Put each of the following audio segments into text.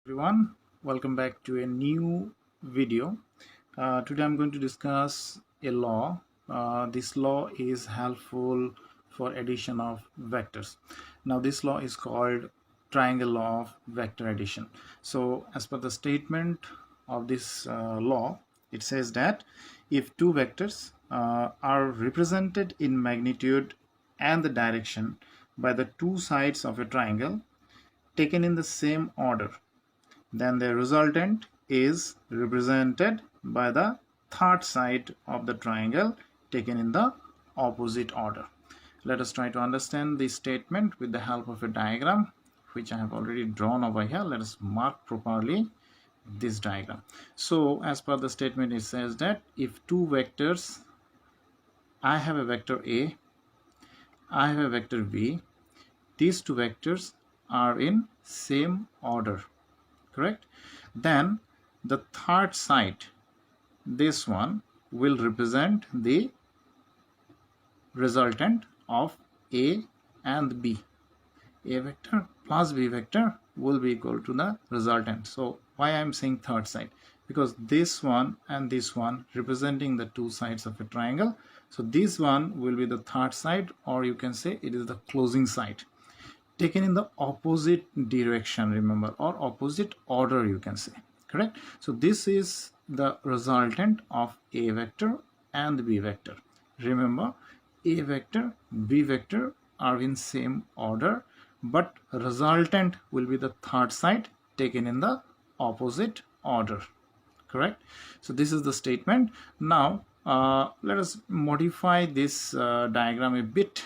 Everyone, welcome back to a new video. Today I'm going to discuss a law. This law is helpful for addition of vectors. Now this law is called triangle law of vector addition. So as per the statement of this law, it says that if two vectors are represented in magnitude and the direction by the two sides of a triangle taken in the same order, then the resultant is represented by the third side of the triangle taken in the opposite order. Let us try to understand this statement with the help of a diagram which I have already drawn over here. Let us mark properly this diagram. So as per the statement, it says that if two vectors, I have a vector A, I have a vector B, these two vectors are in same order, correct? Then the third side, this one, will represent the resultant of A and B. A vector plus B vector will be equal to the resultant. So why I am saying third side? Because this one and this one representing the two sides of a triangle. So this one will be the third side, or you can say it is the closing side, taken in the opposite direction, remember, or opposite order, you can say, correct? So this is the resultant of A vector and B vector. Remember, A vector, B vector are in same order, but resultant will be the third side taken in the opposite order, correct? So this is the statement. Now let us modify this diagram a bit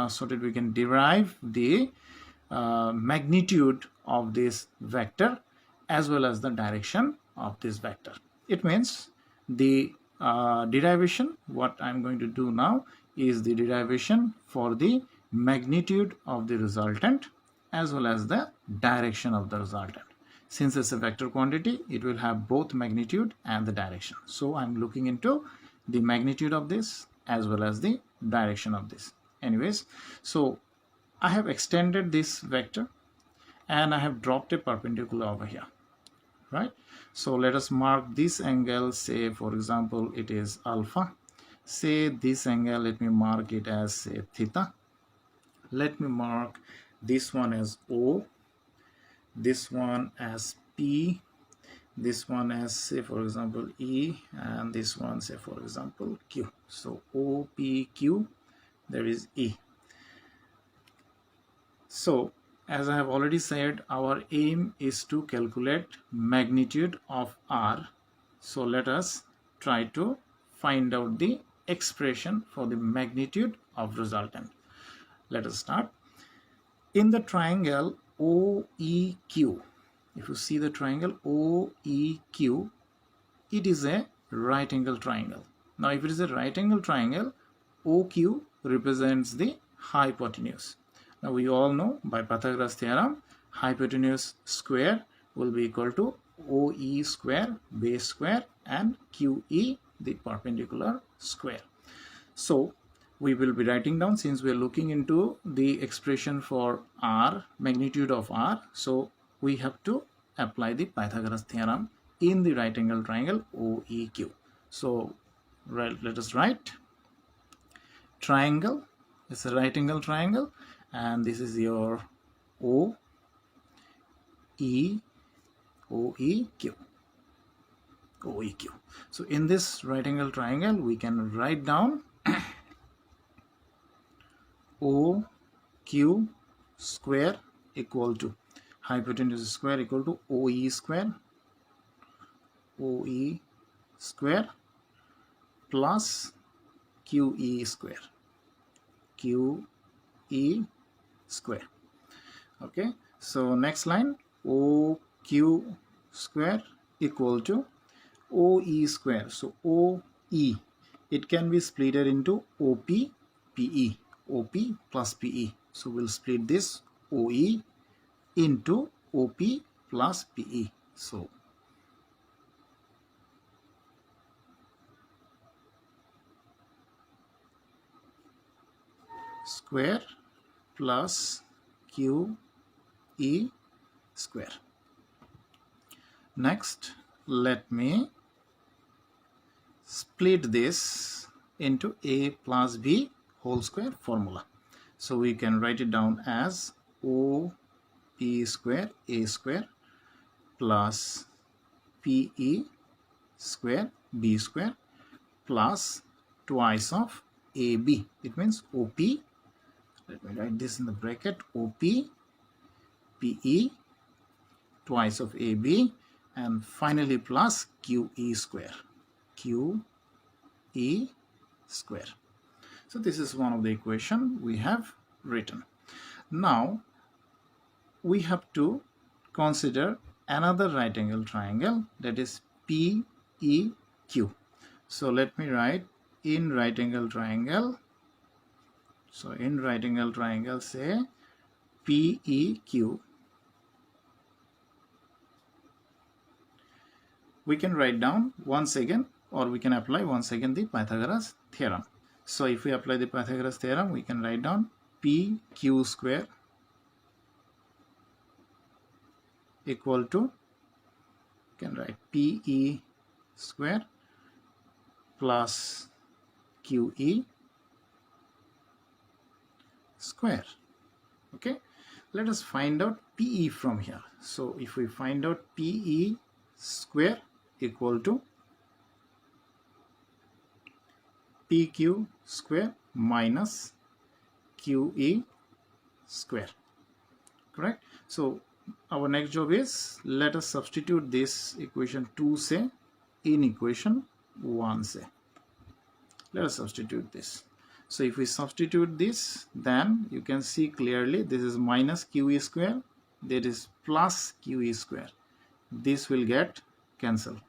so that we can derive the magnitude of this vector as well as the direction of this vector. It means the derivation, what I'm going to do now is the derivation for the magnitude of the resultant as well as the direction of the resultant. Since it's a vector quantity, it will have both magnitude and the direction. So I'm looking into the magnitude of this as well as the direction of this. Anyways, so I have extended this vector and I have dropped a perpendicular over here, right? So let us mark this angle, say for example it is alpha. Say this angle, let me mark it as say theta. Let me mark this one as O, this one as P, this one as say for example E, and this one say for example Q. So O, P, Q, there is E. So as I have already said, our aim is to calculate magnitude of R. So let us try to find out the expression for the magnitude of resultant. Let us start. In the triangle OEQ, if you see the triangle OEQ, it is a right angle triangle. Now if it is a right angle triangle, OQ represents the hypotenuse. Now we all know by Pythagoras theorem, hypotenuse square will be equal to OE square base square and QE the perpendicular square. So we will be writing down, since we are looking into the expression for R, magnitude of R, so we have to apply the Pythagoras theorem in the right angle triangle OEQ. So let us write triangle. It's a right angle triangle and this is your OEQ. So in this right angle triangle we can write down OQ square equal to hypotenuse square equal to OE square plus QE square Okay, so next line, OQ square equal to OE square. So OE, it can be splitted into OP, PE, OP plus PE. So we'll split this OE into OP plus PE. So square plus QE square. Next, let me split this into a plus b whole square formula. So we can write it down as OP square a square plus PE square b square plus twice of AB. It means OP, let me write this in the bracket, OP PE twice of AB, and finally plus QE square. QE square. So this is one of the equation we have written. Now we have to consider another right angle triangle, that is PEQ. So let me write in right angle triangle. So in right angle triangle, say PEQ. We can write down once again, or we can apply once again the Pythagoras theorem. So if we apply the Pythagoras theorem, we can write down PQ square equal to, you can write PE square plus QE square. Okay, let us find out PE from here. So if we find out PE square equal to PQ square minus QE square, correct? So our next job is, let us substitute this equation 2 say in equation 1 say. Let us substitute this. So if we substitute this, then you can see clearly this is minus QE square, that is plus QE square. This will get cancelled.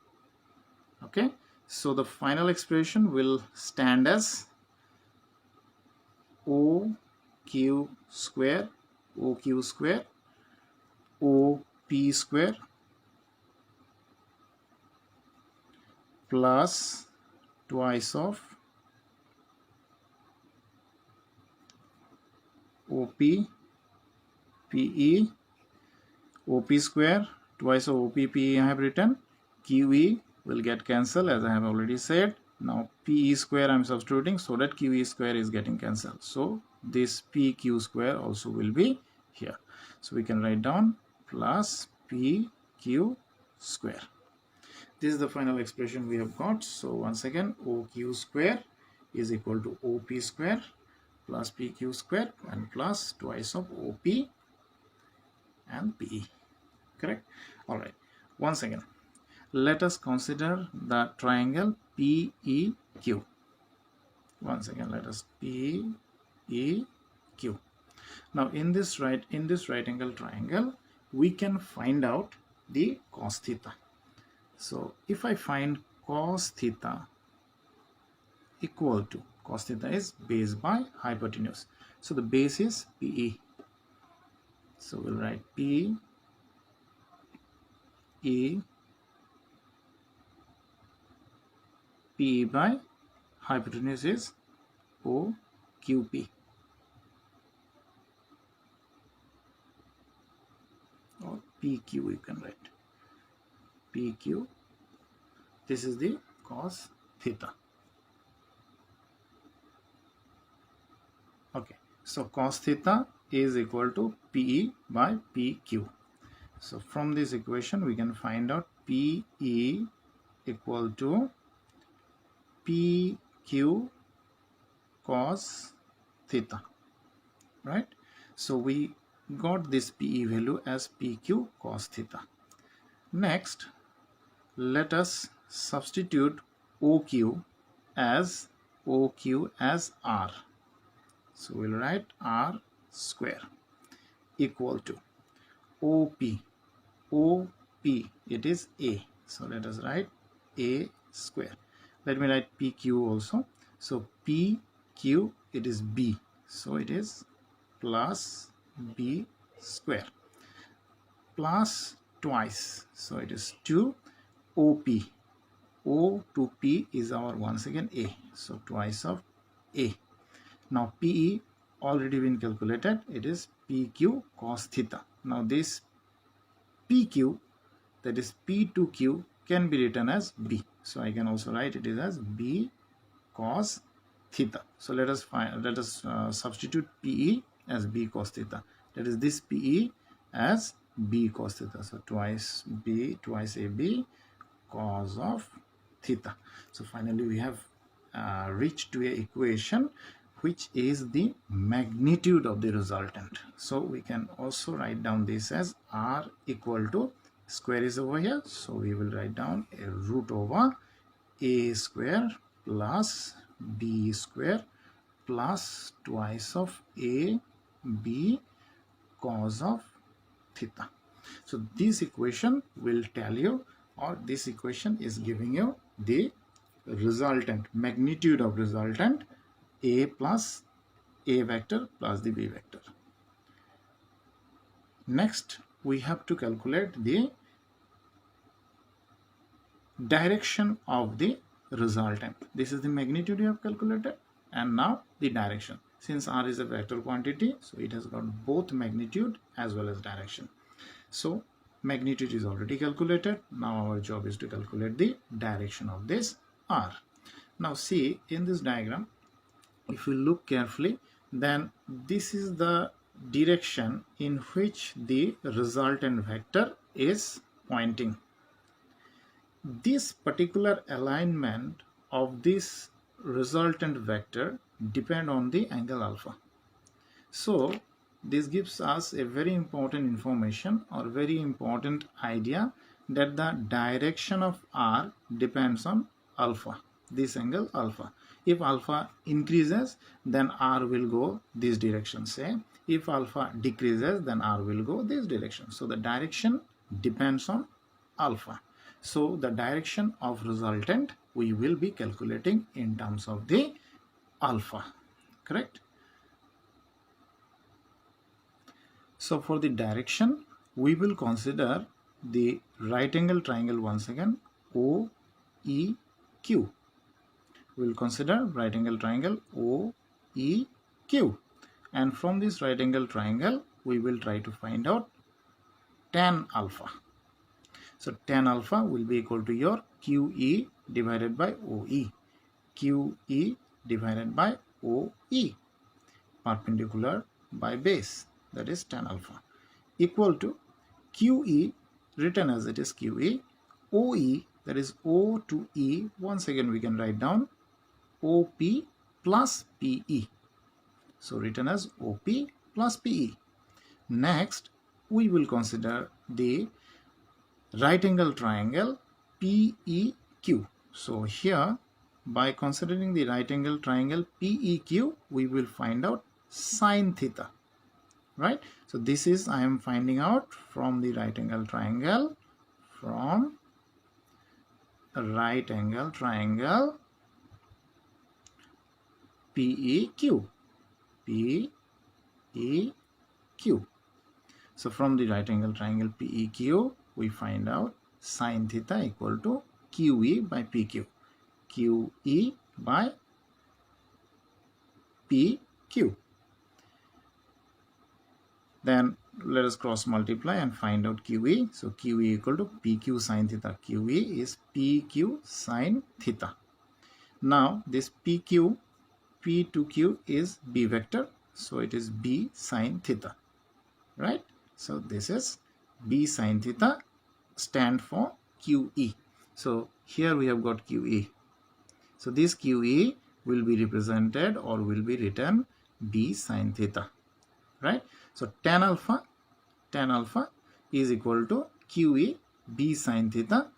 Okay, so the final expression will stand as OQ square OP square plus twice of OP PE, OP square twice of OP PE I have written. QE will get cancelled as I have already said. Now PE square I am substituting so that QE square is getting cancelled. So this PQ square also will be here. So we can write down plus PQ square. This is the final expression we have got. So once again, OQ square is equal to OP square plus PQ square and plus twice of OP and PE. Correct? Alright. Once again, let us consider the triangle PEQ. Once again, let us PEQ. Now in this right angle triangle, we can find out the cos theta. So if I find cos theta equal to, cos theta is base by hypotenuse, so the base is PE. So we'll write PE PE by hypotenuse is OQP. Or PQ you can write. PQ. This is the cos theta. Okay. So cos theta is equal to PE by PQ. So from this equation we can find out PE equal to PQ cos theta, right? So we got this PE value as PQ cos theta. Next, let us substitute OQ as R. So we'll write R square equal to OP. It is A. So let us write A square. Let me write PQ also. So PQ, it is B. So it is plus B square plus twice. So it is 2 OP. O to P is our once again A. So twice of A. Now PE already been calculated. It is PQ cos theta. Now this PQ that is P to Q, can be written as B. So I can also write it is as B cos theta. So let us substitute PE as B cos theta. That is this PE as B cos theta. So twice AB cos of theta. So finally we have reached to a equation which is the magnitude of the resultant. So we can also write down this as R equal to, square is over here, so we will write down a root over A square plus B square plus twice of A B cos of theta. So this equation will tell you, or this equation is giving you the resultant, magnitude of resultant A plus A vector plus the B vector. Next we have to calculate the direction of the resultant. This is the magnitude you have calculated, and now the direction. Since R is a vector quantity, so it has got both magnitude as well as direction. So magnitude is already calculated. Now our job is to calculate the direction of this R. Now see, in this diagram, if you look carefully, then this is the direction in which the resultant vector is pointing. This particular alignment of this resultant vector depend on the angle alpha. So this gives us a very important information or very important idea that the direction of R depends on alpha, this angle alpha. If alpha increases, then R will go this direction, say. If alpha decreases, then R will go this direction. So the direction depends on alpha. So the direction of resultant we will be calculating in terms of the alpha, correct? So for the direction, we will consider the right angle triangle once again, OEQ. We will consider right angle triangle OEQ. And from this right angle triangle, we will try to find out tan alpha. So tan alpha will be equal to your QE divided by OE. QE divided by OE. Perpendicular by base, that is tan alpha, equal to QE, written as it is QE, OE, that is O to E. Once again we can write down OP plus PE. So written as OP plus PE. Next, we will consider the right angle triangle PEQ. So here, by considering the right angle triangle PEQ, we will find out sine theta, right? So this is, I am finding out from the right angle triangle, from right angle triangle PEQ. PEQ. So from the right angle triangle PEQ, we find out sine theta equal to QE by PQ. QE by PQ. Then let us cross multiply and find out QE. So QE equal to PQ sine theta. QE is PQ sine theta. Now this PQ, P to Q is B vector. So it is B sine theta, right? So this is B sine theta, stand for QE. So here we have got QE. So this QE will be represented or will be written B sine theta, right? So tan alpha is equal to QE B sine theta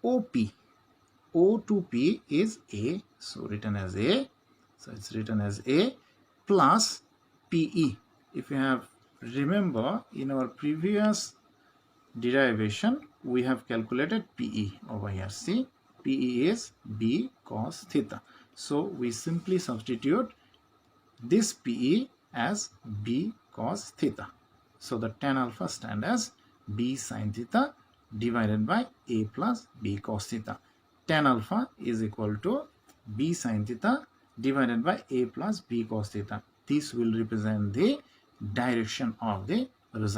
OP. O to P is A, so written as A. So it's written as A plus PE. If you have remember, in our previous derivation, we have calculated PE over here. See, PE is B cos theta. So we simply substitute this PE as B cos theta. So the tan alpha stand as B sin theta divided by A plus B cos theta. Tan alpha is equal to B sin theta divided by A plus B cos theta. This will represent the direction of the result.